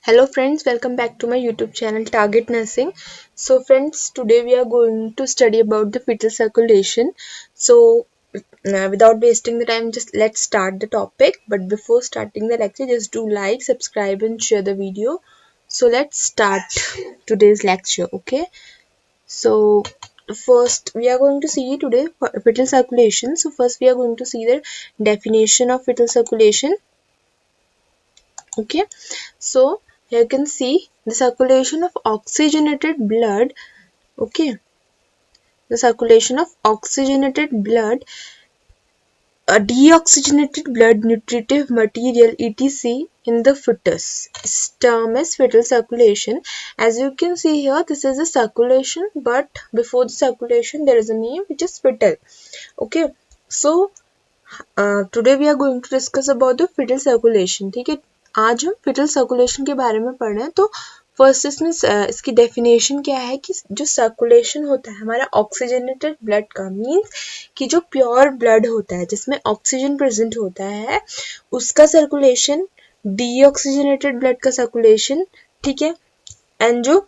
Hello friends, welcome back to my YouTube channel Target Nursing. So friends, today we are going to study about the fetal circulation. So without wasting the time, just let's start the topic. But before starting the lecture, just do like, subscribe and share the video. So let's start today's lecture, okay? So first we are going to see today fetal circulation. So first we are going to see the definition of fetal circulation. Okay, so here you can see the circulation of oxygenated blood. Okay, the circulation of oxygenated blood, a deoxygenated blood, nutritive material, etc. in the fetus is termed as fetal circulation. As you can see here, this is a circulation, but before the circulation there is a name which is fetal. Okay, so today we are going to discuss about the fetal circulation. ठीक है, आज हम foetal circulation के बारे में पढ़ रहे हैं. तो फर्स्ट इसमें इसकी डेफिनेशन क्या है कि जो सर्कुलेशन होता है हमारा ऑक्सीजनेटेड ब्लड का, मीन्स कि जो प्योर ब्लड होता है जिसमें ऑक्सीजन प्रेजेंट होता है उसका सर्कुलेशन, डीऑक्सीजनेटेड ब्लड का सर्कुलेशन, ठीक है, एंड जो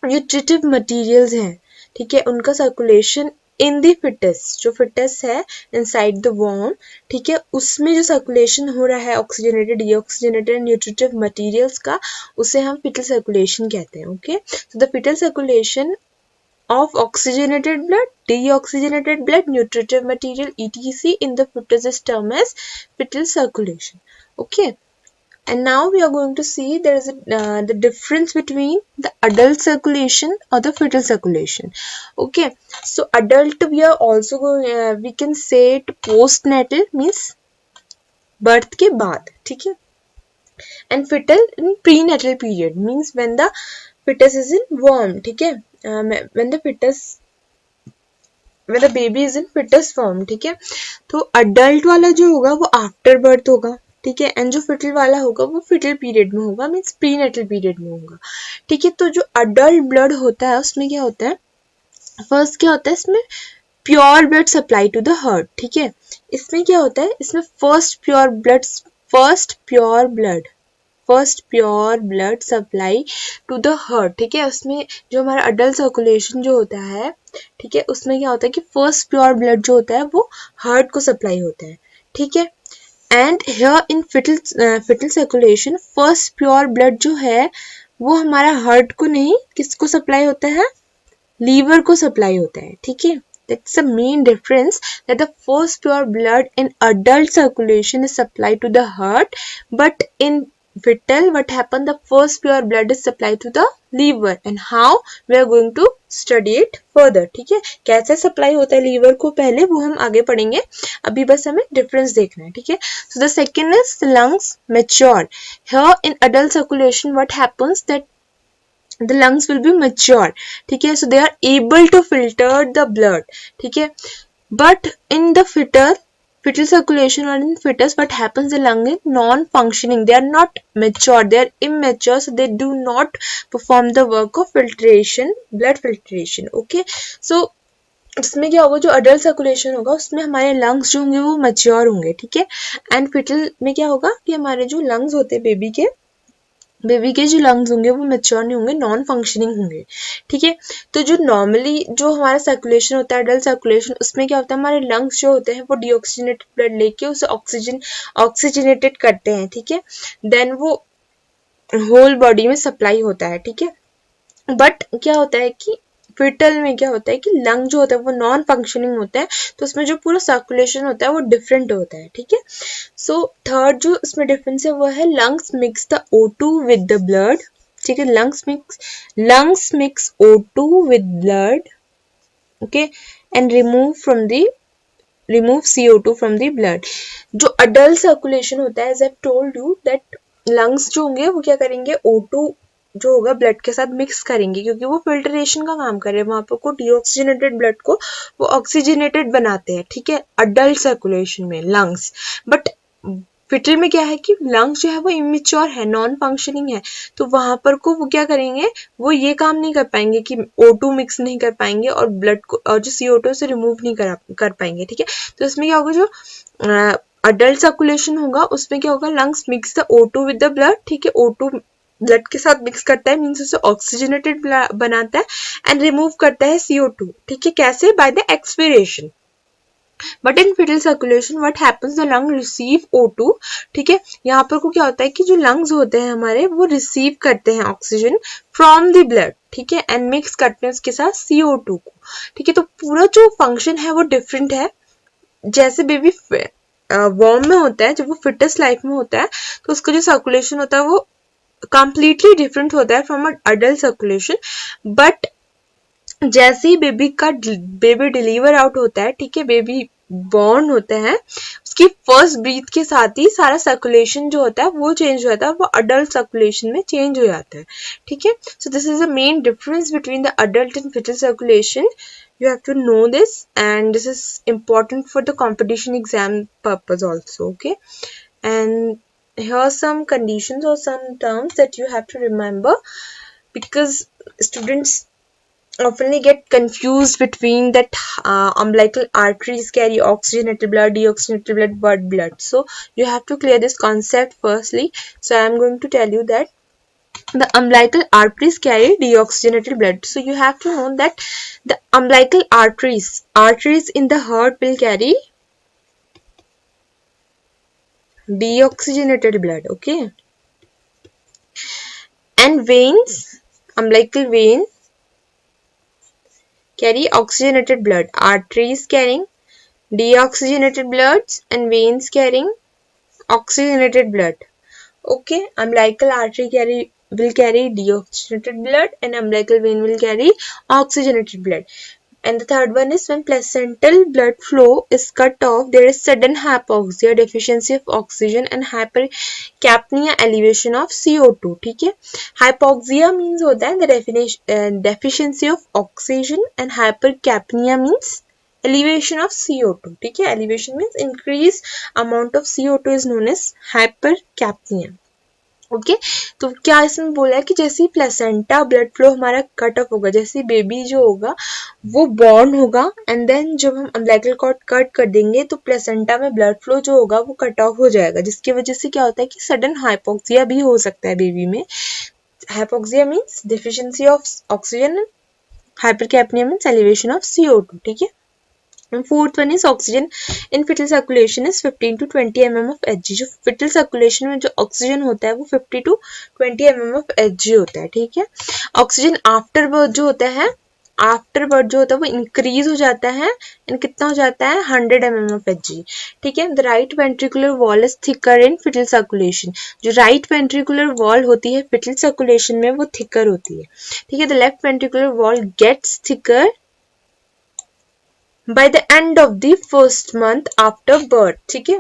न्यूट्रिटिव मटेरियल्स हैं, ठीक है, उनका सर्कुलेशन इन दी फिटस, जो फिटस है इनसाइड द वॉर्म, ठीक है, उसमें जो सर्कुलेशन हो रहा है ऑक्सीजनेटेड, डीऑक्सीजनेटेड, न्यूट्रिटिव मटेरियल्स का, उसे हम फिटल सर्कुलेशन कहते हैं. Okay, so the fetal circulation of oxygenated blood, deoxygenated blood, nutritive material, etc. in the fetus is termed as fetal circulation. Okay, and now we are going to see there is the difference between the adult circulation or the fetal circulation. Okay, so adult we are also going, we can say it postnatal, means birth के बाद, ठीक है, and fetal in prenatal period, means when the fetus is in womb, ठीक है, when the baby is in fetus form, ठीक है. तो adult वाला जो होगा वो आफ्टर बर्थ होगा, ठीक है, एंड जो फिटल वाला होगा वो फिटल पीरियड में होगा, मीन्स प्रीनेटल पीरियड में होगा, ठीक है. तो जो अडल्ट ब्लड होता है उसमें क्या होता है, फर्स्ट क्या होता है, इसमें pure blood supply to the heart, ठीक है. इसमें क्या होता है, इसमें first pure blood supply to the heart, ठीक है. उसमें जो हमारा अडल्ट सर्कुलेशन जो होता है, ठीक है, उसमें क्या होता है कि फर्स्ट प्योर ब्लड जो होता है वो हार्ट को सप्लाई होता है, ठीक है. And here in fetal circulation first pure blood जो है वो हमारा हार्ट को नहीं, किसको सप्लाई होता है, लीवर को सप्लाई होता है, ठीक है. That's the main difference, that the first pure blood in adult circulation is supplied to the heart, but in fetal what happened, the first pure blood is supplied to the liver, and how we are going to study it further. ठीक है, कैसे supply होता है liver को पहले वो हम आगे पढ़ेंगे, अभी बस हमें डिफरेंस देखना है, ठीक है. So the second is lungs mature. Here in adult circulation what happens, that the lungs will be mature, ठीक है, so they are able to filter the blood, ठीक है. But in the fetal circulation or in fetus what happens, the lung is non-functioning, they are not mature, they are immature, so they do not perform the work of filtration, blood filtration. Okay, so इसमें क्या होगा, जो adult circulation होगा उसमें हमारे lungs जो होंगे वो मैच्योर होंगे, ठीक है. एंड फिटल में क्या होगा कि हमारे जो लंग्स होते हैं बेबी के जो लंग्स होंगे वो मैच्योर नहीं होंगे, नॉन फंक्शनिंग होंगे, ठीक है. तो जो नॉर्मली जो हमारा सर्कुलेशन होता है अडल्ट सर्कुलेशन, उसमें क्या होता है, हमारे लंग्स जो होते हैं वो डीऑक्सीजनेटेड ब्लड लेके उसे ऑक्सीजनेटेड करते हैं, ठीक है, देन वो होल बॉडी में सप्लाई होता है, ठीक है. बट क्या होता है कि फिटल में क्या होता है कि लंग जो होता है वो नॉन फंक्शनिंग होता है, तो उसमें जो पूरा सर्कुलेशन होता है वो डिफरेंट होता है, ठीक है. सो थर्ड जो इसमें डिफरेंस है वो है lungs mix the O2 with the blood, ठीक है, lungs mix O2 with blood, okay, and remove CO2 from the blood. जो अडल्ट सर्कुलेशन होता है, as I told you, that lungs जो होंगे वो क्या करेंगे, O2 जो होगा ब्लड के साथ मिक्स करेंगे, क्योंकि वो फिल्ट्रेशन का काम करे, वहां पर को डीऑक्सीजनेटेड ब्लड को वो ऑक्सीजनेटेड बनाते हैं, ठीक है, अडल्ट सर्कुलेशन में लंग्स. बट फिटल में क्या है कि लंग्स जो है वो इमेच्योर है, नॉन फंक्शनिंग है, तो वहां पर को वो क्या करेंगे, वो ये काम नहीं कर पाएंगे कि O2 मिक्स नहीं कर पाएंगे और ब्लड को और जो CO2 से रिमूव नहीं कर पाएंगे, ठीक है. तो इसमें क्या होगा, जो अडल्ट सर्कुलेशन होगा उसमें क्या होगा, lungs mix the O2 with the blood, ठीक है, O2 ब्लड के साथ मिक्स करता है, मीन्स उसे ऑक्सीजनेटेड बनाता है एंड रिमूव करता है CO2, ठीक है, कैसे? By the expiration. But in fetal circulation what happens, the lung receive O2, ठीक है, यहाँ पर को क्या होता है कि जो लंग्स होते हैं हमारे वो रिसीव करते हैं ऑक्सीजन फ्रॉम द ब्लड, ठीक है, एंड मिक्स करते हैं उसके साथ CO2 को, ठीक है. तो पूरा जो फंक्शन है वो डिफरेंट है. जैसे बेबी वॉर्म में होता है, जब वो फिटेस्ट लाइफ में होता है तो उसका जो सर्कुलेशन होता है वो कंप्लीटली डिफरेंट होता है फ्रॉम अडल्ट सर्कुलेशन. बट जैसे ही बेबी डिलीवर आउट होता है, ठीक है, बेबी बॉर्न होते हैं, उसकी फर्स्ट ब्रीथ के साथ ही सारा सर्कुलेशन जो होता है वो चेंज हो जाता है, वो अडल्ट सर्कुलेशन में चेंज हो जाता है, ठीक है. So this is the main difference between the adult and fetal circulation. You have to know this, and this is important for the competition exam purpose also, okay. And here are some conditions or some terms that you have to remember, because students often get confused between that umbilical arteries carry oxygenated blood, deoxygenated blood, blood blood. So you have to clear this concept firstly. So I am going to tell you that the umbilical arteries carry deoxygenated blood. So you have to know that the umbilical arteries in the heart will carry deoxygenated blood, okay. And veins, umbilical veins carry oxygenated blood. Arteries carrying deoxygenated bloods and veins carrying oxygenated blood, okay. Umbilical artery will carry deoxygenated blood and umbilical vein will carry oxygenated blood. And the third one is when placental blood flow is cut off, there is sudden hypoxia, deficiency of oxygen, and hypercapnia, elevation of CO2, ठीक है. Hypoxia means होता है the deficiency of oxygen, and hypercapnia means elevation of CO2, ठीक है. Elevation means increased amount of CO2 is known as hypercapnia, okay. तो क्या इसमें बोला है कि जैसे ही प्लेसेंटा ब्लड फ्लो हमारा कट ऑफ होगा, जैसे बेबी जो होगा वो बॉर्न होगा, एंड देन जब हम अम्बिलिकल कॉर्ड कट कर देंगे तो प्लेसेंटा में ब्लड फ्लो जो होगा वो कट ऑफ हो जाएगा, जिसकी वजह से क्या होता है कि सडन हाइपोक्सिया भी हो सकता है बेबी में. Hypoxia means deficiency of oxygen, hypercapnia means elevation of CO2, ठीक है. And fourth one is oxygen in fetal circulation is 15 to 20 mm of Hg. जो fetal circulation में जो ऑक्सीजन होता है वो 50 to 20 mm of Hg होता है, ठीक है. ऑक्सीजन आफ्टर बर्थ जो होता है वो इंक्रीज हो जाता है, एंड कितना हो जाता है 100 mm of Hg, ठीक है. The right ventricular wall is thicker in fetal circulation. जो राइट वेंट्रिकुलर वॉल होती है फिटल सर्कुलेशन में वो थिकर होती है, ठीक है. The left ventricular wall gets thicker by the end of the first month after birth, ठीक है.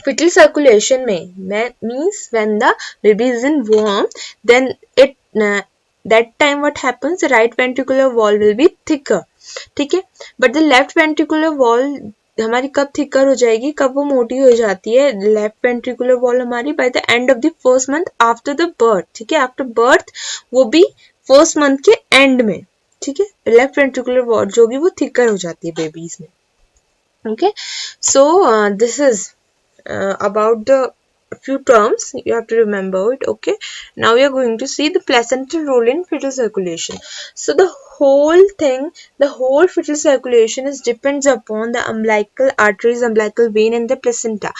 Fetal circulation में means when the baby is in womb, then that time what happens, the right ventricular wall will be thicker, ठीक है. But the left ventricular wall हमारी कब thicker हो जाएगी, कब वो मोटी हो जाती है, लेफ्ट वेंट्रिकुलर वॉल हमारी by the end of the first month after the birth, ठीक है. आफ्टर बर्थ वो भी फर्स्ट मंथ के एंड में, ठीक है. लेफ्ट वेंट्रिकुलर वॉल जो भी वो थिकर हो जाती है बेबीज में, okay. So this is about the few terms you have to remember it, okay. Now we are going to see the placental role in fetal circulation. So the whole fetal circulation is depends upon the umbilical arteries, umbilical vein and the placenta.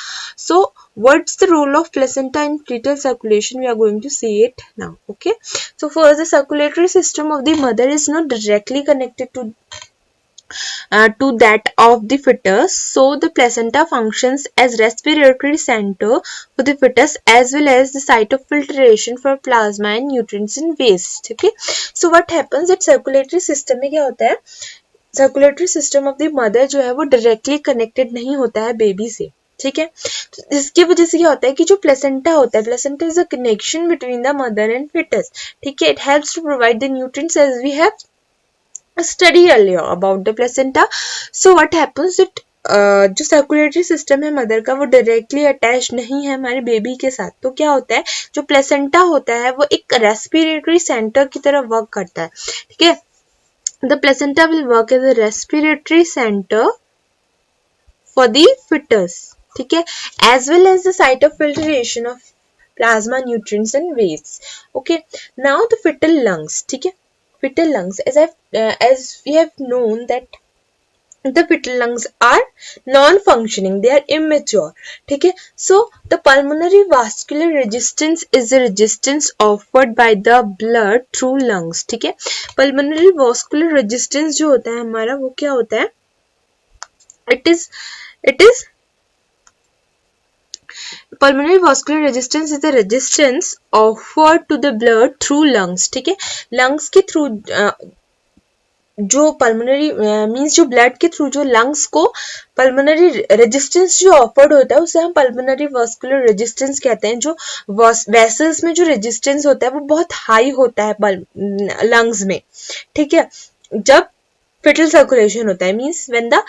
So what's the role of placenta in fetal circulation? We are going to see it now, okay. So first, the circulatory system of the mother is not directly connected to that of the fetus. So the placenta functions as respiratory center for the fetus as well as the site of filtration for plasma and nutrients and waste, okay. So what happens that circulatory system में क्या होता है, circulatory system of the mother जो है वो directly connected नहीं होता है बेबी से, ठीक है. तो इसकी वजह से क्या होता है कि जो प्लेसेंटा होता है, placenta is a connection between the mother and fetus, ठीक है. It helps to provide the nutrients as we have study earlier about the placenta. So what happens that जो सर्कुलेटरी सिस्टम है मदर का वो directly attach नहीं है हमारे baby के साथ, तो क्या होता है जो प्लेसेंटा होता है वो एक रेस्पिरेटरी सेंटर की तरह वर्क करता है, ठीक है. The placenta will work as a respiratory centre for the fetus, ठीक है, as well as the site of filtration of plasma, nutrients and waste. Okay, now the fetal lungs. ठीक है, fetal lungs, as we have known that the fetal lungs are non-functioning, they are immature. ठीक है, so the pulmonary vascular resistance is the resistance offered by the blood through lungs. ठीक है, pulmonary vascular resistance जो होता है हमारा वो क्या होता है, it is pulmonary vascular resistance is the resistance offered to the blood through lungs. ठीक है, lungs के थ्रू जो पल्मोनरी मींस जो ब्लड के थ्रू जो लंग्स को पल्मोनरी रेजिस्टेंस जो ऑफर्ड होता है उसे हम पल्मोनरी वास्कुलर रेजिस्टेंस कहते हैं. जो वेसल्स में जो रेजिस्टेंस होता है वो बहुत हाई होता है लंग्स में. ठीक है, जब fetal circulation होता है means when the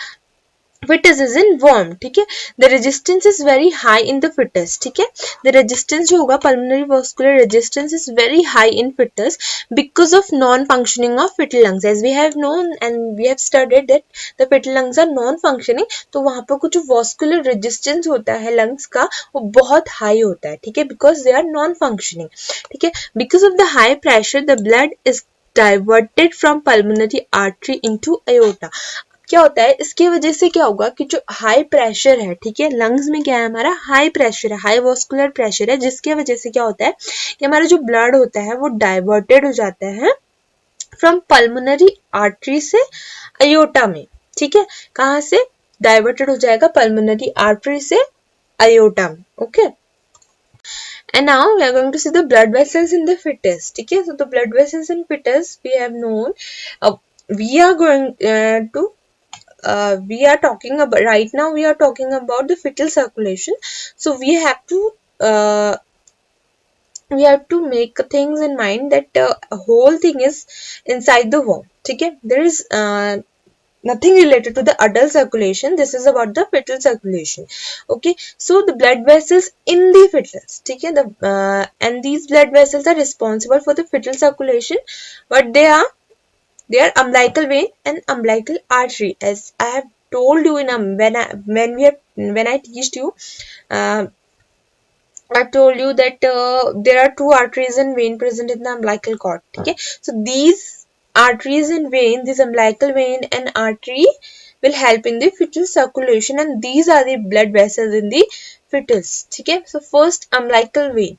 fetus is in warm. ठीक है, the resistance is very high in the fetus. ठीक है, the resistance जो होगा pulmonary vascular resistance is very high in fetus because of non-functioning of fetal lungs. As we have known and we have studied that the fetal lungs are non-functioning, तो वहाँ पर कुछ vascular resistance होता है lungs का वो बहुत high होता है. ठीक है, because they are non-functioning. ठीक है, because of the high pressure the blood is diverted from pulmonary artery into aorta. क्या होता है इसके वजह से क्या होगा कि जो हाई प्रेशर है, ठीक है, लंग्स में क्या है हमारा हाई प्रेशर है, हाई वास्कुलर प्रेशर है, जिसके वजह से क्या होता है कि हमारा जो ब्लड होता है वो डाइवर्टेड हो जाता है फ्रॉम पल्मोनरी आर्टरी से अयोटा में. ठीक है, कहाँ से डाइवर्टेड हो जाएगा, पल्मोनरी आर्टरी से अयोटा में. Okay, and now we are going to see the blood vessels in the fetus. ठीक है, so the blood vessels in fetus we have known. We are going to we are talking about right now we are talking about the fetal circulation. So we have to make things in mind that whole thing is inside the womb. ठीक है, there is nothing related to the adult circulation. This is about the fetal circulation. Okay, so the blood vessels in the fetus. ठीक है, and these blood vessels are responsible for the fetal circulation. What they are umbilical vein and umbilical artery. As I have told you in when I teached you, I told you that there are two arteries and vein present in the umbilical cord. Okay, so these arteries and vein, this umbilical vein and artery will help in the fetal circulation, and these are the blood vessels in the fetus. ठीक है, so first umbilical vein,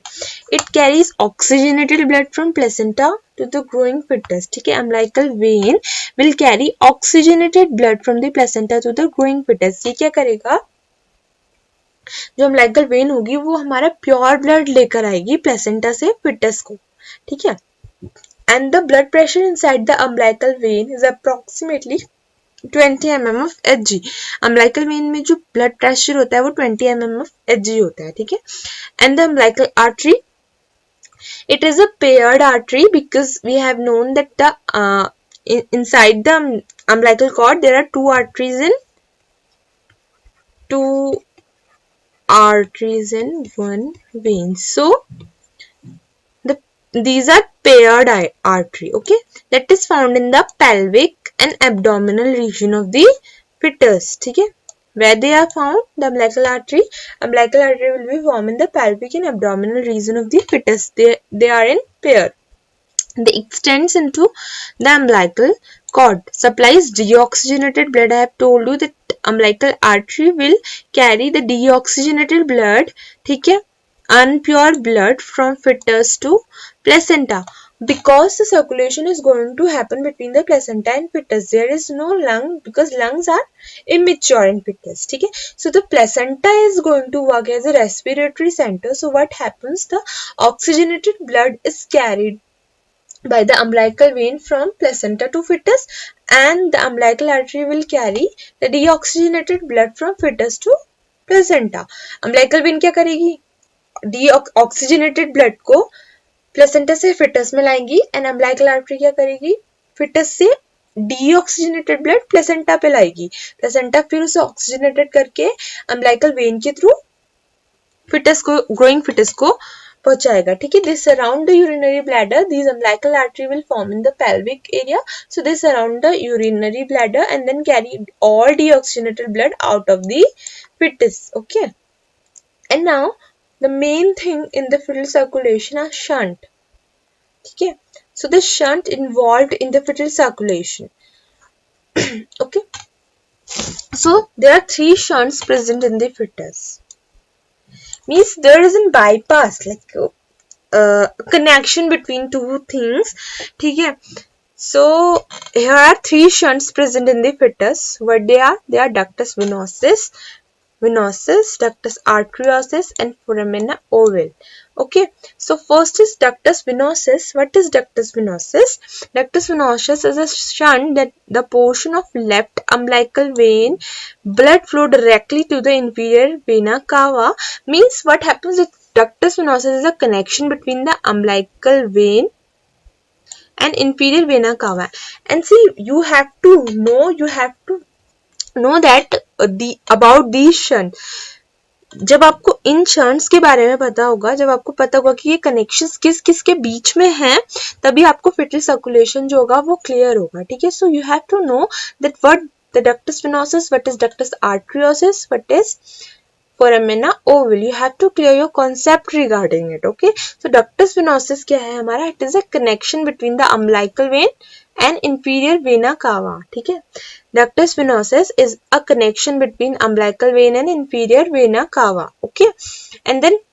it carries oxygenated blood from placenta to the growing fetus. ठीक है, umbilical vein will carry oxygenated blood from the placenta to the growing fetus. ये क्या करेगा, जो umbilical vein होगी वो हमारा प्योर ब्लड लेकर आएगी प्लेसेंटा से fetus को. ठीक है, and the blood pressure inside the umbilical vein is approximately 20 mm of Hg. umbilical vein में जो blood pressure होता है वो 20 mm of Hg होता है. ठीक है, and the umbilical artery, it is a paired artery because we have known that the inside the umbilical cord there are two arteries and one vein. So these are paired artery. Okay, that is found in the pelvic and abdominal region of the fetus. ठीक है, where they are found, the umbilical artery will be found in the pelvic and abdominal region of the fetus. They are in pair. They extends into the umbilical cord, supplies deoxygenated blood. I have told you that umbilical artery will carry the deoxygenated blood, ठीक है, unpure blood from fetus to placenta. Because the circulation is going to happen between the placenta and fetus, there is no lung because lungs are immature in fetus. ठीक है, so the placenta is going to work as a respiratory center. So what happens, the oxygenated blood is carried by the umbilical vein from placenta to fetus, and the umbilical artery will carry the deoxygenated blood from fetus to placenta. umbilical vein क्या करेगी, deoxygenated blood को placenta से foetus में लाएंगी, and umbilical artery क्या करेगी, foetus से deoxygenated blood placenta पे लाएगी, प्लेसेंटा फिर उसे ऑक्सीजनेटेड करके अम्बिलिकल वेन के थ्रू फिटस को, ग्रोइंग फिटस को पहुंचाएगा. ठीक है, this surround the urinary bladder, this umbilical artery will form in the pelvic area, so they surround the urinary bladder and then carry all deoxygenated blood out of the fetus. Okay, and now the main thing in the fetal circulation are shunt. Okay, so the shunt involved in the fetal circulation. Okay, so there are three shunts present in the fetus. Means there is a bypass, like connection between two things. Okay, so here are three shunts present in the fetus. What they are? They are ductus venosus, ductus arteriosus, and foramen ovale. Okay, so first is ductus venosus. What is ductus venosus? Ductus venosus is a shunt that the portion of left umbilical vein blood flow directly to the inferior vena cava. Means what happens with ductus venosus is a connection between the umbilical vein and inferior vena cava. And see, you have to know that about these shunt. जब आपको इन shunts के बारे में पता होगा, जब आपको पता होगा कि ये कनेक्शंस किस किस के बीच में हैं, तभी आपको fetal सर्कुलेशन जो होगा वो क्लियर होगा. ठीक है, so you have to know that what the ductus venosus, what is ductus arteriosus, what is foramina ovale. You have to clear your concept regarding it. Okay, so ductus venosus क्या है हमारा? It is a connection between the umbilical vein and inferior vena cava. ठीक है, ductus venosus is a connection between umbilical vein and inferior vena cava. Okay, and then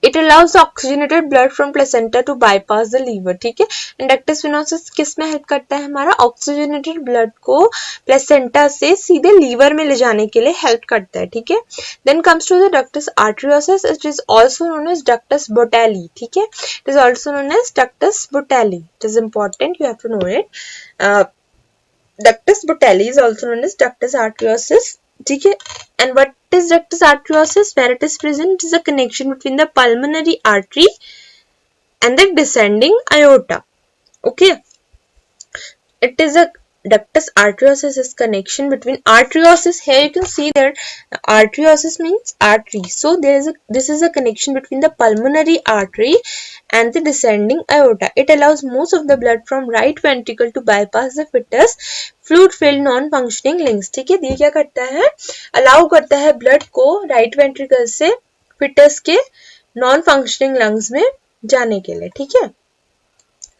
it allows the oxygenated blood from placenta to bypass the liver. ठीक है, and ductus venosus किस में help करता है हमारा? Oxygenated blood को placenta से सीधे लीवर में ले जाने के लिए हेल्प करता है. ठीक है, then comes to the ductus arteriosus. It is also known as ductus botalli. ठीक है, it is also known as ductus botalli. It is important, you have to know it. Ductus botalli is also known as ductus arteriosus. ठीक है, and what is ductus arteriosus? Where it is present, it is a connection between the pulmonary artery and the descending aorta. Okay, it is a ductus arteriosus is connection between arteriosus. Here you can see that arteriosus means artery. So this is a connection between the pulmonary artery and the descending aorta. It allows most of the blood from right ventricle to bypass the fetus fluid filled non functioning lungs. ठीक है, ये क्या करता है? Allow करता है blood को right ventricle से फिटस के नॉन फंक्शनिंग लंग्स में जाने के लिए. ठीक है,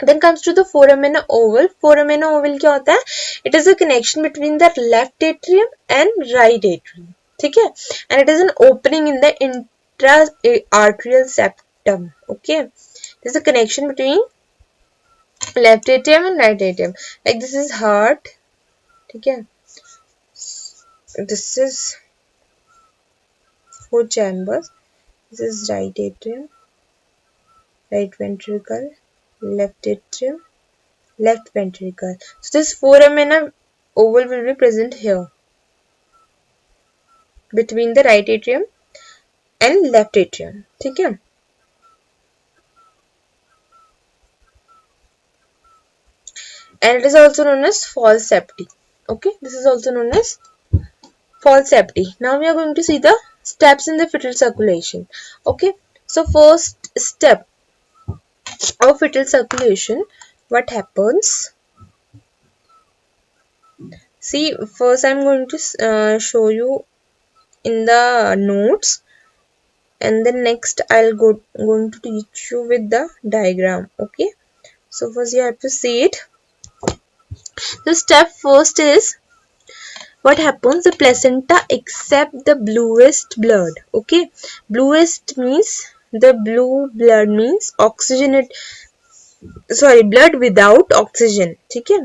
then comes to the foramen ovale. Foramen ovale क्या होता है? It is a connection between the left atrium and right atrium. ठीक है, and it is an opening in the intra arterial septum. Okay, there is a connection between left atrium and right atrium. Like this is heart. ठीक है, this is four chambers. This is right atrium, right ventricle, left atrium, left ventricle. So this foramen ovale will be present here between the right atrium and left atrium. ठीक है, and it is also known as false septi. Okay, this is also known as false septi. Now we are going to see the steps in the fetal circulation. Okay, so first step of fetal circulation, what happens? See, first I'm going to show you in the notes, and then next I'll going to teach you with the diagram. Okay, so first you have to see it. The step first is what happens? The placenta accept the bluest blood. Okay, bluest means the blue blood means blood without oxygen. ठीक है,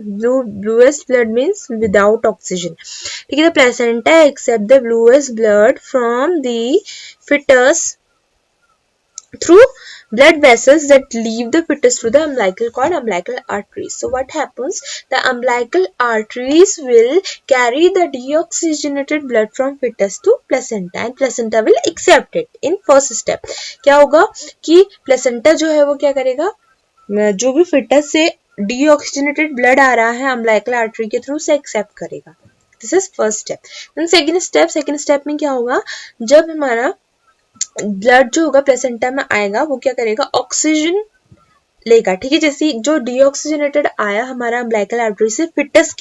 bluest blood means without oxygen. ठीक है, the placenta accept the bluest blood from the fetus through blood vessels that leave the fetus through the umbilical cord, umbilical arteries. So what happens? The umbilical arteries will carry the deoxygenated blood from fetus to placenta, and placenta will accept it in first step. क्या होगा कि placenta जो है वो क्या करेगा? जो भी fetus से deoxygenated blood आ रहा है umbilical artery के थ्रू से accept करेगा. This is first step. Then second step में क्या होगा? जब हमारा ब्लड जो होगा प्लेसेंटा में आएगा, वो क्या करेगा? ऑक्सीजन लेगा. ठीक है, जैसे जो डीऑक्सीजनेटेड आया हमारा अम्बिलिकल आर्टरी से फिटस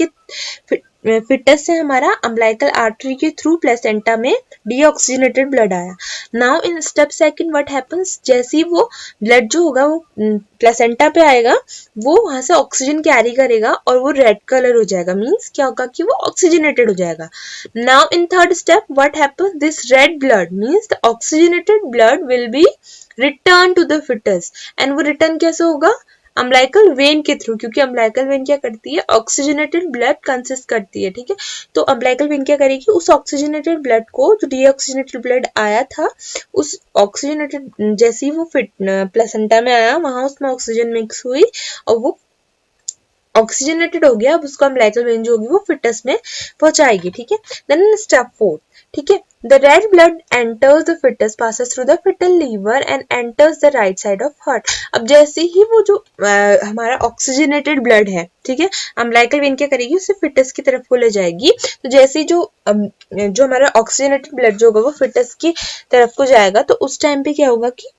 फिटस से हमारा अम्बिलिकल आर्टरी के थ्रू प्लेसेंटा में डीऑक्सीजनेटेड ब्लड आया। Now in step second what happens, जैसे ही वो ब्लड जो होगा वो प्लेसेंटा पे आएगा, वो वहां से ऑक्सीजन कैरी करेगा और वो रेड कलर हो जाएगा, मींस क्या होगा कि वो ऑक्सीजनेटेड हो जाएगा। Now in third step what happens, this red blood means the oxygenated blood will be return to the fetus, and वो रिटर्न कैसे होगा, अम्बिलिकल वेन के थ्रू, क्योंकि अम्बिलिकल वेन क्या करती है, ऑक्सीजनेटेड ब्लड कंसिस्ट करती है, ठीक है। तो अम्बिलिकल वेन क्या करेगी, उस ऑक्सीजनेटेड ब्लड को, जो डीऑक्सीजनेटेड ब्लड आया था, उस ऑक्सीजनेटेड जैसे ही वो फिट प्लेसेंटा में आया, वहां उसमें ऑक्सीजन मिक्स हुई और वो ऑक्सीजनेटेड हो गया, अब उसको अम्बिलिकल वेन जो होगी वो फिटस में पहुंचाएगी, ठीक है। देन स्टेप 4, ठीक है, the red blood enters the fetus, passes through the fetal liver and enters the right side of heart. अब जैसे ही वो जो हमारा ऑक्सीजनेटेड ब्लड है, ठीक है, अम्बिलिकल वेन क्या करेगी, उसे फिटस की तरफ को ले जाएगी। तो जैसे ही जो हमारा ऑक्सीजनेटेड ब्लड जो होगा वो फिटस की तरफ को जाएगा, तो उस टाइम पे क्या होगा कि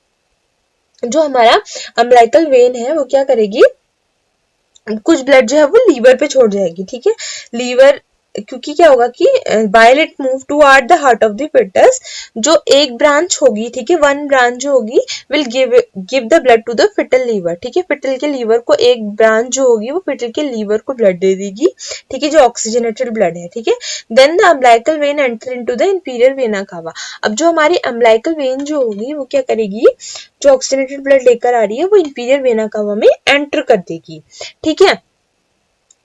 जो हमारा अम्बिलिकल वेन है वो क्या करेगी, कुछ ब्लड जो है वो लीवर पे छोड़ जाएगी, ठीक है। लीवर, क्योंकि क्या होगा कि while it move toward the heart of the fetus, जो एक ब्रांच होगी, ठीक है, वन ब्रांच जो होगी will give the blood to the fetal liver, ठीक है, फिटल के लीवर को एक ब्रांच जो होगी वो फिटल के लीवर को ब्लड दे देगी, ठीक है, जो ऑक्सीजनेटेड ब्लड है, ठीक है। Then the umbilical vein enter into the inferior vena cava. अब जो हमारी अम्बिलिकल वेन जो होगी वो क्या करेगी, जो ऑक्सीजनेटेड ब्लड लेकर आ रही है वो इंफीरियर वेना कावा में एंटर कर देगी, ठीक है,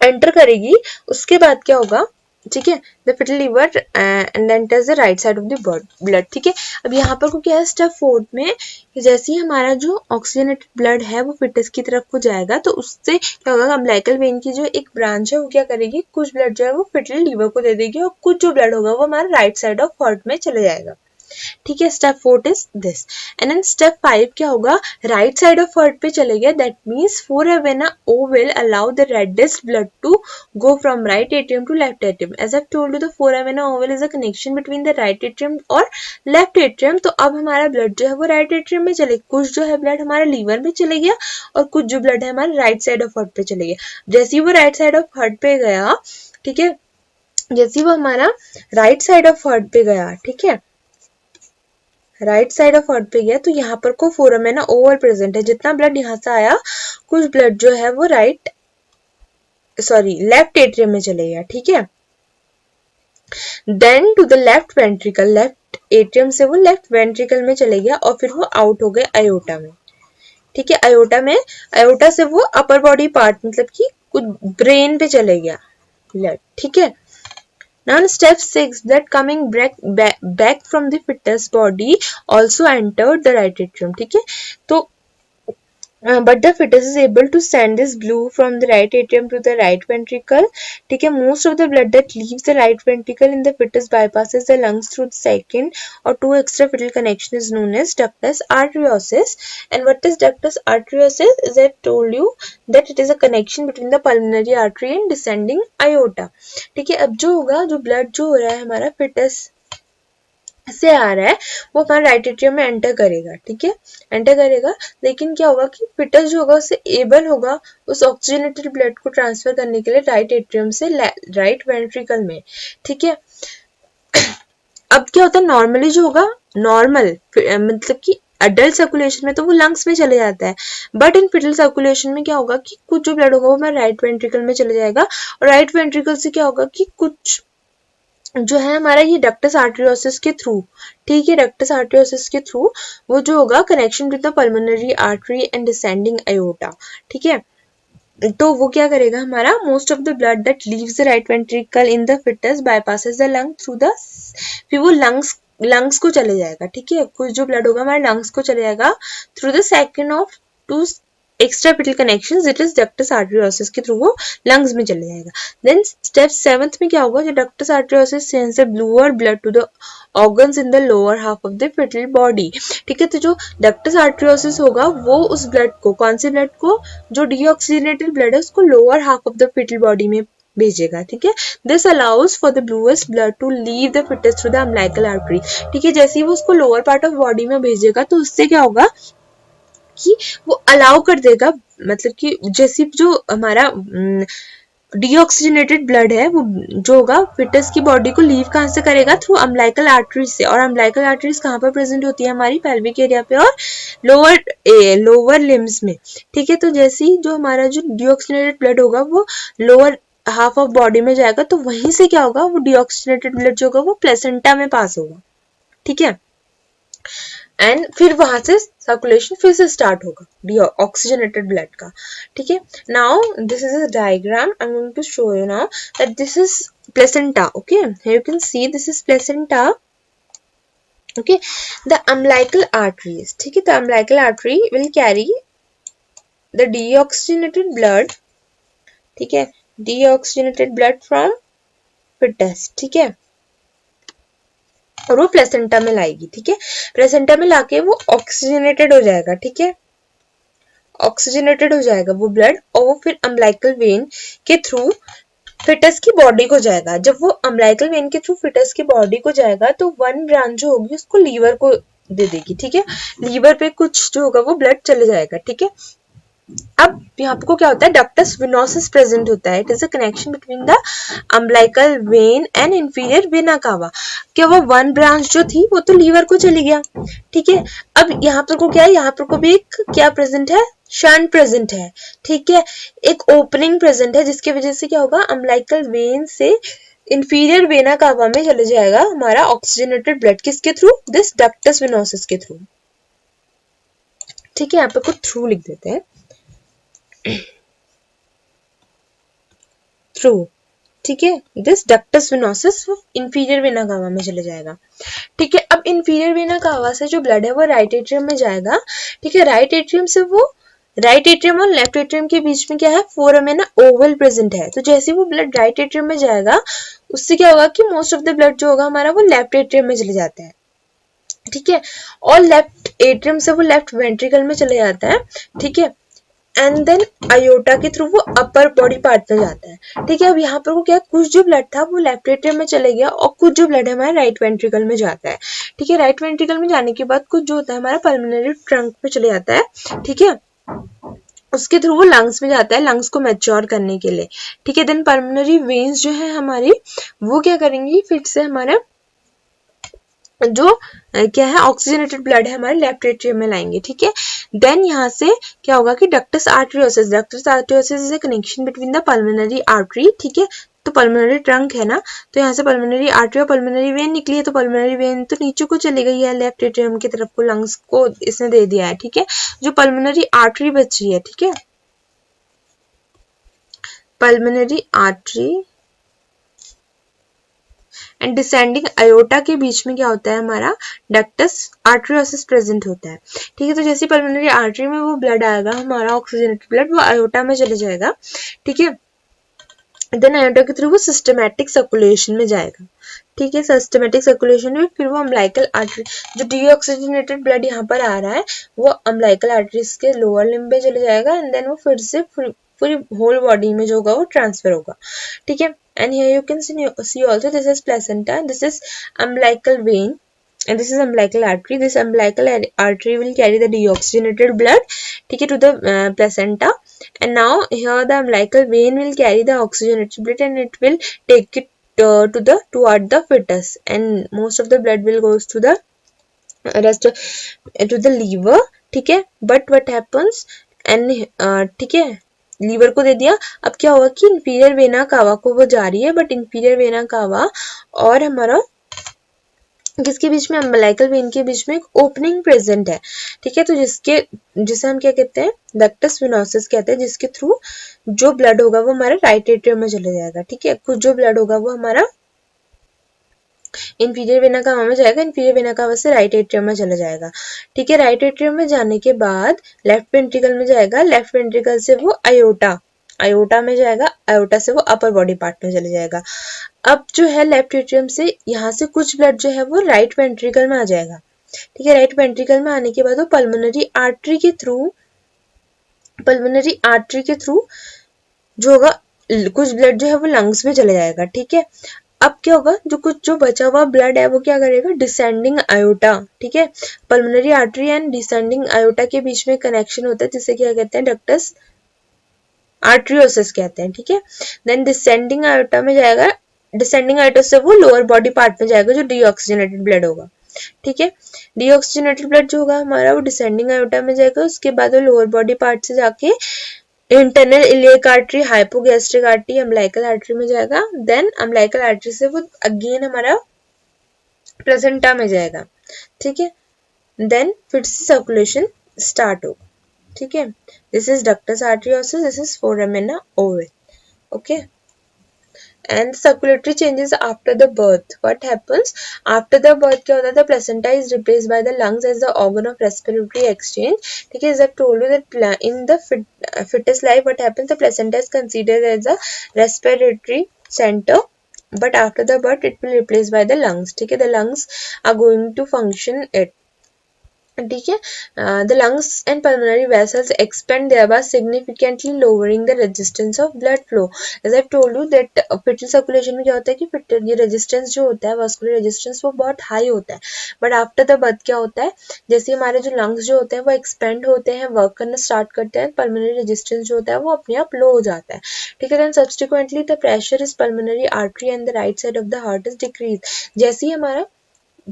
एंटर करेगी। उसके बाद क्या होगा, ठीक है, the fetal liver and enters the right side of the blood, ठीक है। अब यहाँ पर को क्या है, स्टेप 4 में कि जैसे ही हमारा जो ऑक्सीजनेटेड ब्लड है वो फिटस की तरफ को जाएगा, तो उससे क्या होगा, अम्बिलिकल वेन की जो एक ब्रांच है वो क्या करेगी, कुछ ब्लड जो है वो फिटल लीवर को दे देगी और कुछ जो ब्लड होगा वो हमारा राइट साइड ऑफ हार्ट में चले जाएगा, ठीक है। Step 4 is this, and then step 5 क्या होगा, राइट साइड ऑफ हार्ट पे चले गए, that means foramen O will allow the reddest blood to go from right atrium to left atrium. As I've told you, the foramina oval is a connection between the right atrium और left atrium. तो अब हमारा blood जो है वो right atrium में चले, कुछ जो है ब्लड हमारे लीवर में चले गया और कुछ जो ब्लड है हमारे राइट साइड ऑफ हार्ट पे चले गया। जैसे ही वो राइट साइड ऑफ हार्ट पे गया, ठीक है, जैसे ही वो हमारा राइट साइड ऑफ हार्ट पे गया, ठीक है, राइट साइड ऑफ हार्ट पे गया, तो यहाँ पर को फोरामेना ओवल प्रेजेंट है, जितना ब्लड यहाँ से आया कुछ ब्लड जो है वो लेफ्ट एट्रियम में चले गया, ठीक है। Then to the left ventricle, left atrium से वो लेफ्ट वेंट्रिकल में चले गया और फिर वो आउट हो गए आयोटा में, ठीक है। आयोटा से वो अपर बॉडी पार्ट मतलब कि कुछ ब्रेन पे चले गया ब्लड, ठीक है। Now in step 6, blood coming back from the fetus body also entered the right atrium, ठीक है। तो but the fetus is able to send this blue from the right atrium to the right ventricle, ठीक है। Most of the blood that leaves the right ventricle in the fetus bypasses the lungs through the second or two extra fetal connection is known as ductus arteriosus. And what is ductus arteriosus? As I told you that it is a connection between the pulmonary artery and descending aorta, ठीक है। अब जो होगा, जो blood जो हो रहा है हमारा फिटस से आ रहा है वो हमारा राइट एट्रियम में एंटर करेगा, ठीक है, एंटर करेगा। लेकिन क्या होगा कि फिटस जो होगा उससे एबल होगा उस ऑक्सीजनेटेड ब्लड को ट्रांसफर करने के लिए राइट एट्रियम से राइट वेंट्रिकल में, ठीक है। अब क्या होता है, नॉर्मली जो होगा, नॉर्मल मतलब कि अडल्ट सर्कुलेशन में तो वो लंग्स में चले जाता है, बट इन फिटल सर्कुलेशन में क्या होगा कि कुछ जो ब्लड होगा वो हमारे राइट वेंट्रिकल में चले जाएगा और राइट वेंट्रिकल से क्या होगा कि कुछ जो है हमारा ये डक्टस आर्टेरियोसिस के थ्रू, ठीक है, डक्टस आर्टेरियोसिस के थ्रू वो जो होगा connection with the pulmonary artery and descending aorta, ठीक है। तो वो क्या करेगा, हमारा most of the blood that leaves the right ventricle in the fetus bypasses the lung through the, फिर वो लंग्स को चले जाएगा, ठीक है। कुछ जो ब्लड होगा हमारे लंग्स को चले जाएगा through the second of two extra पिटल connections, it is ductus arteriosus के थ्रू वो लंग्स में चले जाएगा। देन स्टेप 7 में क्या होगा, जो ductus arteriosus sends the bluer blood to the organs in the lower half of the fetal body, ठीक है। तो जो डक्टस आर्टेरियोसिस होगा वो उस ब्लड को, कौन से ब्लड को, जो डीऑक्सीजनेटेड ब्लड है उसको lower half of the fetal body में भेजेगा, ठीक है। This allows for the bluest blood to leave the fetus through the umbilical artery, ठीक है। जैसे ही वो उसको लोअर पार्ट ऑफ बॉडी में भेजेगा तो उससे क्या होगा कि वो अलाउ कर देगा, मतलब कि जैसे जो हमारा डीऑक्सीजनेटेड ब्लड है वो जो होगा फिटस की बॉडी को लीव कहाँ से करेगा, थ्रू अम्बिलिकल आर्टरीज से। और अम्बिलिकल आर्टरीज कहाँ पर प्रेजेंट होती है, हमारी पेल्विक एरिया पे और लोअर लिम्स में। ठीक है, तो जैसे ही जो हमारा जो डीऑक्सीजनेटेड ब्लड होगा वो लोअर हाफ ऑफ बॉडी में जाएगा, तो वहीं से क्या होगा, वो डीऑक्सीजनेटेड ब्लड जो होगा वो प्लेसेंटा में पास होगा। ठीक है, एंड फिर वहां से सर्कुलेशन फिर से स्टार्ट होगा ऑक्सीजनेटेड ब्लड का। ठीक है, now this is a diagram, I am going to show you now that this is placenta. Okay, here you can see this is placenta. Okay, the umbilical arteries. ठीक है, the umbilical artery will carry the deoxygenated blood. ठीक है, deoxygenated blood from fetus. ठीक है, और वो placenta में लाएगी। ठीक है, प्लेसेंटा में लाके वो ऑक्सीजनेटेड हो जाएगा। ठीक है, ऑक्सीजनेटेड हो जाएगा वो ब्लड, और वो फिर अम्बिलिकल वेन के थ्रू फिटस की बॉडी को जाएगा। जब वो अम्बिलिकल वेन के थ्रू फिटस की बॉडी को जाएगा तो वन ब्रांच जो होगी उसको लीवर को दे देगी। ठीक है, लीवर पे कुछ जो होगा वो ब्लड चले जाएगा। ठीक है, अब यहाँ पे क्या होता है, डक्टस विनोसिस प्रेजेंट होता है। It is a connection between the umbilical when and inferior vena कावा। क्या वो वन ब्रांच जो थी वो तो लीवर को चली गया। ठीक है, अब यहाँ पर को क्या है, यहाँ पर को भी एक क्या प्रेजेंट है, शंट प्रेजेंट है। ठीक है, एक ओपनिंग प्रेजेंट है जिसकी वजह से क्या होगा, अम्बिलिकल वेन से इंफीरियर वेना कावा में चले जाएगा हमारा ऑक्सीजनेटेड ब्लड। किसके थ्रू, दिस डक्टस विनोसिस के थ्रू। ठीक है, यहाँ पे कुछ थ्रू लिख देते हैं, थ्रू। ठीक है, this ductus venosus inferior vena कावा में चले जाएगा। ठीक है, अब इंफीरियर वेना कावा से जो ब्लड है वो राइट एट्रियम में जाएगा। ठीक है, राइट एट्रियम से वो राइट एट्रियम और लेफ्ट एट्रियम के बीच में क्या है, फोरामेन ओवल प्रेजेंट है। तो जैसे वो ब्लड राइट एट्रियम में जाएगा उससे क्या होगा कि मोस्ट ऑफ द ब्लड जो होगा हमारा वो लेफ्ट एट्रियम में चले जाता है। ठीक है, और लेफ्ट एट्रियम से वो लेफ्ट वेंट्रिकल में चले जाता है। ठीक है, एंड देन आयोटा के थ्रू वो अपर बॉडी पार्ट में जाता है। ठीक है, अब यहाँ पर वो क्या, कुछ जो ब्लड था वो लेफ्ट एट्रियम में चले गया और कुछ जो ब्लड है हमारा राइट वेंट्रिकल में जाता है। ठीक है, राइट वेंट्रिकल में जाने के बाद कुछ जो होता है हमारा पल्मोनरी ट्रंक में चले जाता है। ठीक है, उसके थ्रू वो लंग्स में जाता है, लंग्स को मैच्योर करने के लिए। ठीक है, देन पल्मोनरी वेन्स जो है हमारी वो क्या करेंगी, फिर से हमारे जो क्या है ऑक्सीजनेटेड ब्लड है हमारे लेफ्ट एट्रियम में लाएंगे। ठीक है, देन यहाँ से क्या होगा कि ductus आर्टरियोसिस, ductus आर्टरियोसिस is a connection between the pulmonary artery. ठीक है, तो पल्मोनरी ट्रंक है ना, तो यहाँ से पल्मोनरी आर्टरी और पल्मोनरी वेन निकली है, तो पल्मोनरी वेन तो नीचे को चली गई है लेफ्ट एट्रियम की तरफ को, लंग्स को इसने दे दिया है। ठीक है, जो पल्मोनरी आर्टरी बची है, ठीक है, pulmonary artery and descending iota के बीच में क्या होता है हमारा डक्टस आर्टरियोसिस प्रेजेंट होता है। ठीक है, तो जैसे पल्मोनरी आर्टरी में वो ब्लड आएगा हमारा ऑक्सीजनेटेड ब्लड, वो आयोटा में चले जाएगा। ठीक है, देन आयोटा के थ्रू वो सिस्टमैटिक सर्कुलेशन में जाएगा। ठीक है, सिस्टमैटिक सर्कुलेशन में फिर वो अम्बिलिकल आर्टरी, जो डीऑक्सीजनेटेड ब्लड यहाँ पर आ रहा है वो अम्बिलिकल आर्टरीज के लोअर लिम्ब में चले जाएगा, एंड देन वो फिर से पूरी होल बॉडी में जो होगा वो ट्रांसफर होगा। ठीक है, and here you can see also this is placenta, this is umbilical vein, and this is umbilical artery. This umbilical artery will carry the deoxygenated blood, ठीक है, to the placenta, and now here the umbilical vein will carry the oxygenated blood and it will take it toward the fetus, and most of the blood will goes to the rest to the liver. ठीक है, but what happens and ठीक है, liver को दे दिया। अब क्या होगा कि इंफीरियर वेना कावा को वो जा रही है, बट इंफीरियर वेना कावा और हमारा किसके बीच में, अम्बिलिकल वेन के बीच में एक ओपनिंग प्रेजेंट है। ठीक है, तो जिसे हम क्या कहते हैं, डक्टस विनोसिस कहते हैं, जिसके थ्रू जो ब्लड होगा वो हमारा राइट एट्रियम में चले जाएगा। ठीक है, कुछ जो ब्लड होगा वो हमारा इंफीरियर वेना कावा में जाएगा, इंफीरियर वेना कावा से राइट एट्रियम में चला जाएगा। ठीक है, राइट एट्रियम में जाने के बाद लेफ्ट वेंट्रिकल में जाएगा, लेफ्ट वेंट्रिकल से वो आयोटा में जाएगा, आयोटा से वो अपर बॉडी पार्ट में चले जाएगा। अब जो है लेफ्ट एट्रियम से यहाँ से कुछ ब्लड जो है वो राइट वेंट्रिकल में आ जाएगा। ठीक है, राइट वेंट्रिकल में आने के बाद वो पल्मोनरी आर्टरी के थ्रू जो होगा कुछ ब्लड जो है वो लंग्स में चले जाएगा। ठीक है, अब क्या होगा, जो बचा हुआ ब्लड है वो क्या करेगा, डिसेंडिंग आयोटा। ठीक है, pulmonary artery and descending iota के बीच में कनेक्शन होता है जिसे क्या कहते हैं, डक्टस आर्ट्रियोसिस कहते हैं, ठीक है। देन डिसेंडिंग आयोटा में जाएगा, डिसेंडिंग आयोटा से वो लोअर बॉडी पार्ट में जाएगा जो डीऑक्सीजनेटेड ब्लड होगा, ठीक है। डीऑक्सीजनेटेड ब्लड जो होगा हमारा वो डिसेंडिंग आयोटा में जाएगा, उसके बाद वो लोअर बॉडी पार्ट से जाके internal iliac artery, hypogastric artery, umbilical artery में जाएगा। देन अम्बिलिकल आर्टरी से वो अगेन हमारा प्लेसेंटा में जाएगा, ठीक है। देन फिर से सर्कुलेशन स्टार्ट होगा, ठीक है। This is ductus arteriosus, this is foramen ovale, okay. And circulatory changes after the birth. What happens after the birth? क्या होता है? The placenta is replaced by the lungs as the organ of respiratory exchange. ठीक है, as I've told you that in the fetus life, what happens? The placenta is considered as a respiratory center, but after the birth, it will be replaced by the lungs. ठीक है, the lungs are going to function it. ठीक है, the lungs and pulmonary vessels expand thereby significantly lowering the resistance of blood flow. As I've told you that fetal circulation में क्या होता है कि fetal ये resistance जो होता है vascular resistance वो बहुत high होता है, but after the birth क्या होता है, जैसे हमारे जो lungs जो होते हैं वो expand होते हैं, work करना start करते हैं, pulmonary resistance जो होता है वो अपने आप low हो जाता है, ठीक है। then subsequently the pressure is pulmonary artery and the right side of the heart is decreased. जैसे ही हमारा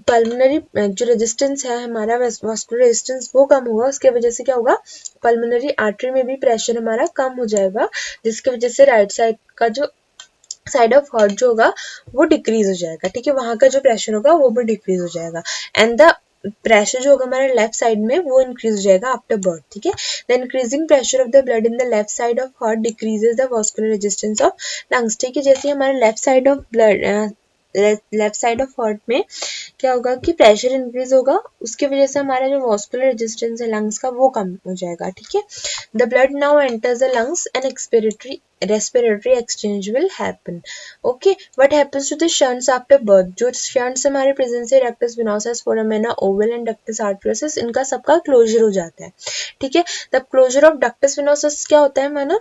पल्मोनरी जो रेजिस्टेंस है हमारा वास्कुलर रेजिस्टेंस वो कम होगा, उसके वजह से क्या होगा, पल्मोनरी आर्टरी में भी प्रेशर हमारा कम हो जाएगा, जिसकी वजह से राइट साइड का जो साइड ऑफ हार्ट जो होगा वो डिक्रीज हो जाएगा, ठीक है। वहां का जो प्रेशर होगा वो भी डिक्रीज हो जाएगा, एंड द प्रेशर जो होगा हमारे लेफ्ट साइड में वो इंक्रीज हो जाएगा आफ्टर बर्थ, ठीक है। The increasing pressure of the blood in the left side of heart decreases the vascular resistance of lungs, ठीक है। जैसे हमारे left side of blood, left side of heart में क्या होगा कि प्रेशर इंक्रीज होगा, उसकी वजह से हमारा जो वास्कुलर रेजिस्टेंस है लंग्स का वो कम हो जाएगा, ठीक है। The blood now enters the lungs and respiratory exchange will happen. Okay, what happens to the shunts after birth? जो shunts हमारे प्रेजेंस है ductus venosus, foramina oval and ductus arteriosus, इनका सबका क्लोजर हो जाता है, ठीक है। The closure of ductus venosus क्या होता है माना,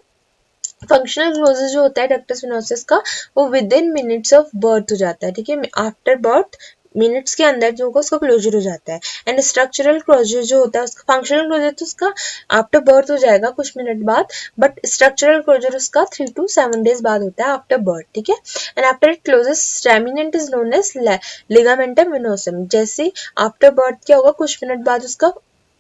फंक्शनल क्लोजर जो होता है डक्टस वेनोसिस का वो with in minutes of birth हो जाता है, ठीक है। आफ्टर बर्थ मिनट्स के अंदर जो होगा उसका क्लोजर हो जाता है, एंड स्ट्रक्चरल क्लोजर जो होता है उसका फंक्शनल क्लोजर तो उसका आफ्टर बर्थ हो जाएगा कुछ मिनट बाद, बट स्ट्रक्चरल क्लोजर उसका 3 to 7 days बाद होता है आफ्टर बर्थ, ठीक है। And after it closes remnant is known as ligamentum venosum. जैसे आफ्टर बर्थ क्या होगा कुछ मिनट बाद उसका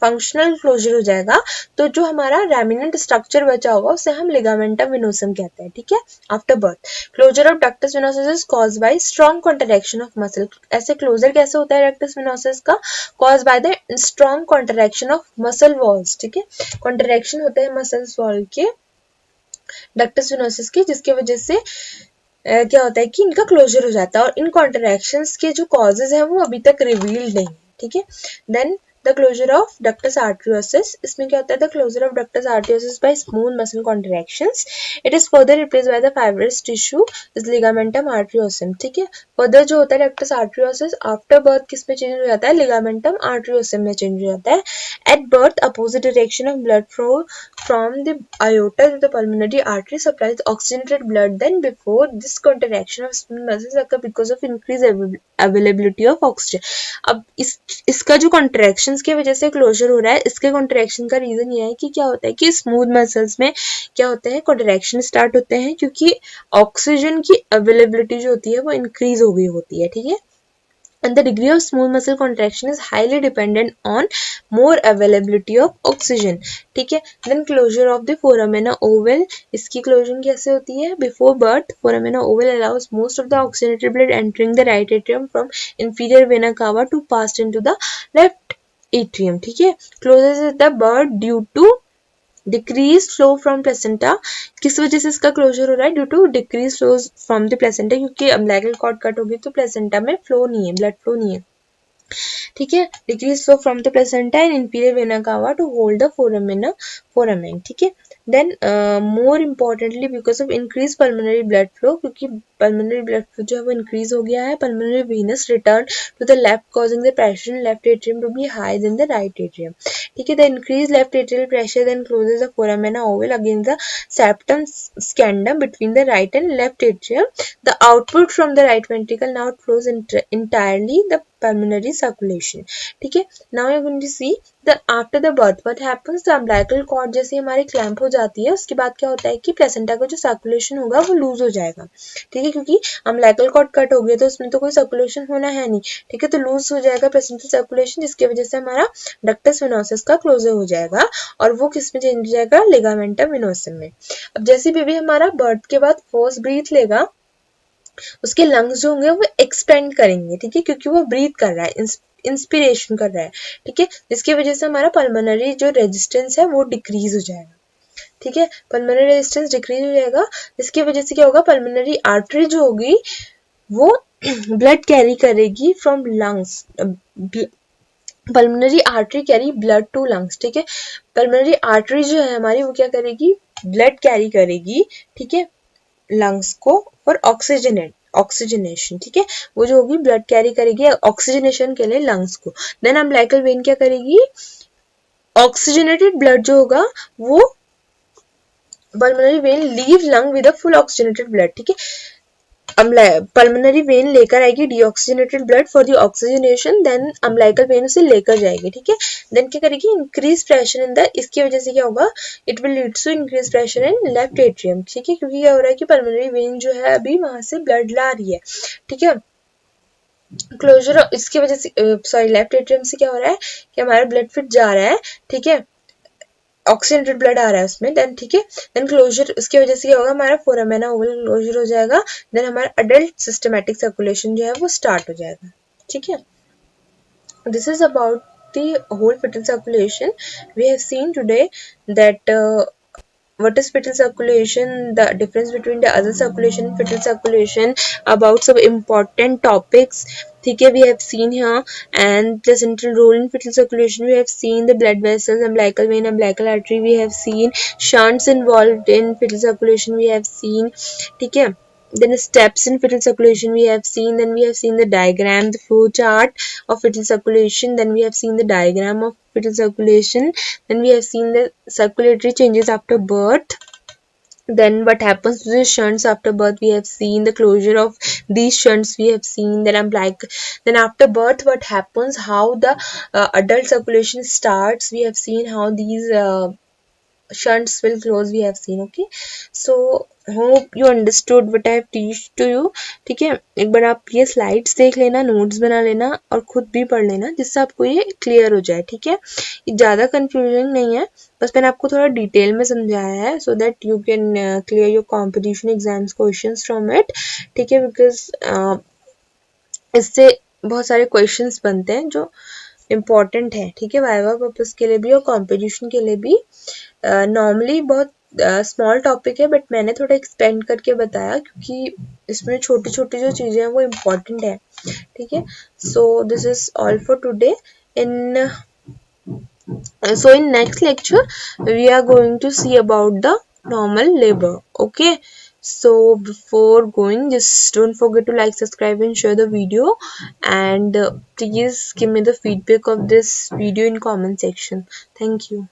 फंक्शनल क्लोजर हो जाएगा, तो जो हमारा रेमिनेंट स्ट्रक्चर बचा होगा उसे हम लिगामेंटम वेनोसम कहते हैं, ठीक है। After birth closure of ductus venosus is caused by strong contraction of muscle. ऐसे क्लोजर कैसे होता है डक्टस वेनोसिस का, caused by the strong contraction of muscle walls, ठीक है। कॉन्ट्रैक्शन होता है मसल्स वॉल के डक्टस वेनोसिस की, जिसकी वजह से क्या होता है कि इनका क्लोजर हो जाता है, और इन कॉन्ट्रैक्शंस के जो कॉजेज हैं वो अभी तक रिवील्ड नहीं, ठीक है। Then the closure of ductus arteriosus, इसमें क्या होता है, the closure of ductus arteriosus by smooth muscle contractions, it is further replace by the fibrous tissue is ligamentum arteriosum, ठीक है। फर्दर जो होता है डक्टस आर्टरियोसिस आफ्टर बर्थ किस में चेंज हो जाता है, लिगामेंटम आर्टरियोसम में चेंज हो जाता है। At birth opposite direction of blood flow from the aorta to the pulmonary artery supplies oxygenated blood, then before this contraction of smooth muscles occur because of increased availability of oxygen. अब इसका जो contractions की वजह से closure हो रहा है, इसके कॉन्ट्रैक्शन का रीजन ये है कि क्या होता है कि स्मूथ मसल्स में क्या होता है कॉन्ट्रैक्शन स्टार्ट होते हैं, क्योंकि ऑक्सीजन की अवेलेबिलिटी जो होती है वो इंक्रीज हो गई होती है, ठीक है। And the degree of smooth muscle contraction is highly dependent on more availability of oxygen, ठीक है। Then closure of the foramina oval, इसकी क्लोजन कैसे होती है, before birth foramina oval allows most of the oxygenated blood entering the right atrium from inferior vena cava to pass into the left atrium, ठीक है। Closes at the birth due to decrease flow from placenta, किस वजह से इसका closure हो रहा है, due to decrease flow from the placenta, क्योंकि अम्बिलिकल कॉर्ड कट होगी तो प्लेसेंटा में फ्लो नहीं है, ब्लड फ्लो नहीं है, ठीक है। Decrease flow from the placenta and inferior vena cava to hold the foramen, ठीक है। Then more importantly because of increase pulmonary blood flow, क्योंकि पल्मोनरी ब्लड फ्लो जो है वो इंक्रीज हो गया है, pulmonary venous return to the left causing the pressure in left atrium to be higher than the right atrium, ठीक है। the increased left atrial pressure then closes the foramina oval against the septum scandum between the right and left atrium. The output from the right ventricle now flows entirely the pulmonary circulation. ठीक है, now we are going to see the after the birth what happens. The umbilical cord जैसे हमारी clamp हो जाती है, उसके बाद क्या होता है कि प्लेसेंटा का जो सर्कुलेशन होगा वो लूज हो जाएगा. ठीक है, क्योंकि umbilical cord कट हो गया तो उसमें तो कोई सर्कुलेशन होना है नहीं. ठीक है, तो लूज हो जाएगा प्लेसेंटल सर्कुलेशन, जिसकी वजह से हमारा डक्टस वेनोसस का क्लोजर हो जाएगा और वो किस में चेंज हो जाएगा, लिगामेंटम वेनोसम में. अब जैसे बेबी हमारा बर्थ के बाद फर्स्ट ब्रीथ लेगा, उसके लंग्स जो होंगे वो एक्सपेंड करेंगे. ठीक है, क्योंकि वो ब्रीथ कर रहा है, इंस्पिरेशन कर रहा है. ठीक है, जिसकी वजह से हमारा पल्मोनरी जो रेजिस्टेंस है वो डिक्रीज हो जाएगा. ठीक है, पल्मोनरी रेजिस्टेंस डिक्रीज हो जाएगा, जिसकी वजह से क्या होगा, पल्मोनरी आर्टरी जो होगी वो ब्लड कैरी करेगी from lungs. Pulmonary artery carry blood to lungs. ठीक है, पल्मोनरी आर्टरी जो है हमारी वो क्या करेगी, ब्लड कैरी करेगी. ठीक है, लंग्स को फॉर ऑक्सीजनेशन. ठीक है, वो जो होगी ब्लड कैरी करेगी ऑक्सीजनेशन के लिए लंग्स को. देन अम्बिलिकल वेन क्या करेगी, ऑक्सीजनेटेड ब्लड जो होगा वो pulmonary vein leave lung with a full oxygenated blood. ठीक है, पल्मोनरी वेन लेकर आएगी deoxygenated blood for the oxygenation, then umbilical vein उसे लेकर जाएगी. ठीक है, देन क्या करेगी, इंक्रीज प्रेशर इन द, इसकी वजह से क्या होगा, it will lead to increase pressure in left atrium. ठीक है, क्योंकि क्या हो रहा है कि पल्मोनरी वेन जो है अभी वहां से ब्लड ला रही है. ठीक है, क्लोजर, इसकी वजह से सॉरी लेफ्ट एट्रियम से क्या हो रहा है कि हमारा ब्लड फिट जा रहा है. ठीक है, ऑक्सीजनेटेड ब्लड आ रहा है उसमें. देन ठीक है, देन क्लोजर, उसकी वजह से क्या होगा, हमारा फोरामेना ओवल क्लोजर हो जाएगा. देन हमारा अडल्ट सिस्टमैटिक सर्कुलेशन जो है वो स्टार्ट हो जाएगा. ठीक है, this is about the whole fetal circulation. We have seen today that what is fetal circulation, the difference between the other circulation and fetal circulation, about some important topics. ठीक है, we have seen here and the central role in fetal circulation. We have seen the blood vessels, umbilical vein, umbilical artery. We have seen shunts involved in fetal circulation. We have seen, ठीक है, then steps in fetal circulation we have seen. Then we have seen the diagram, the flow chart of fetal circulation. Then we have seen the diagram of fetal circulation. Then we have seen the circulatory changes after birth. Then what happens to the shunts after birth, we have seen the closure of these shunts. We have seen that then after birth what happens, how the adult circulation starts. We have seen how these shunts will close. We have seen. Okay, so hope you understood what I have teach to you. ठीक है, एक बार आप ये slides देख लेना, notes बना लेना और खुद भी पढ़ लेना, जिससे आपको ये क्लियर हो जाए. ठीक है, ये ज़्यादा कंफ्यूजन नहीं है, बस मैंने आपको थोड़ा डिटेल में समझाया है so that you can clear your competition exams questions from it. ठीक है, बिकॉज इससे बहुत सारे क्वेश्चंस बनते हैं जो इम्पॉर्टेंट है. ठीक है, वाइवा पर्पस के लिए भी और कॉम्पिटिशन के लिए भी. नॉर्मली बहुत स्मॉल टॉपिक है, बट मैंने थोड़ा एक्सपेंड करके बताया क्योंकि इसमें छोटी छोटी जो चीज़ें हैं वो इम्पॉर्टेंट है. ठीक है, so this is all for today. So in next lecture we are going to see about the normal labor. Okay, so before going, just don't forget to like, subscribe and share the video, and please give me the feedback of this video in comment section. Thank you.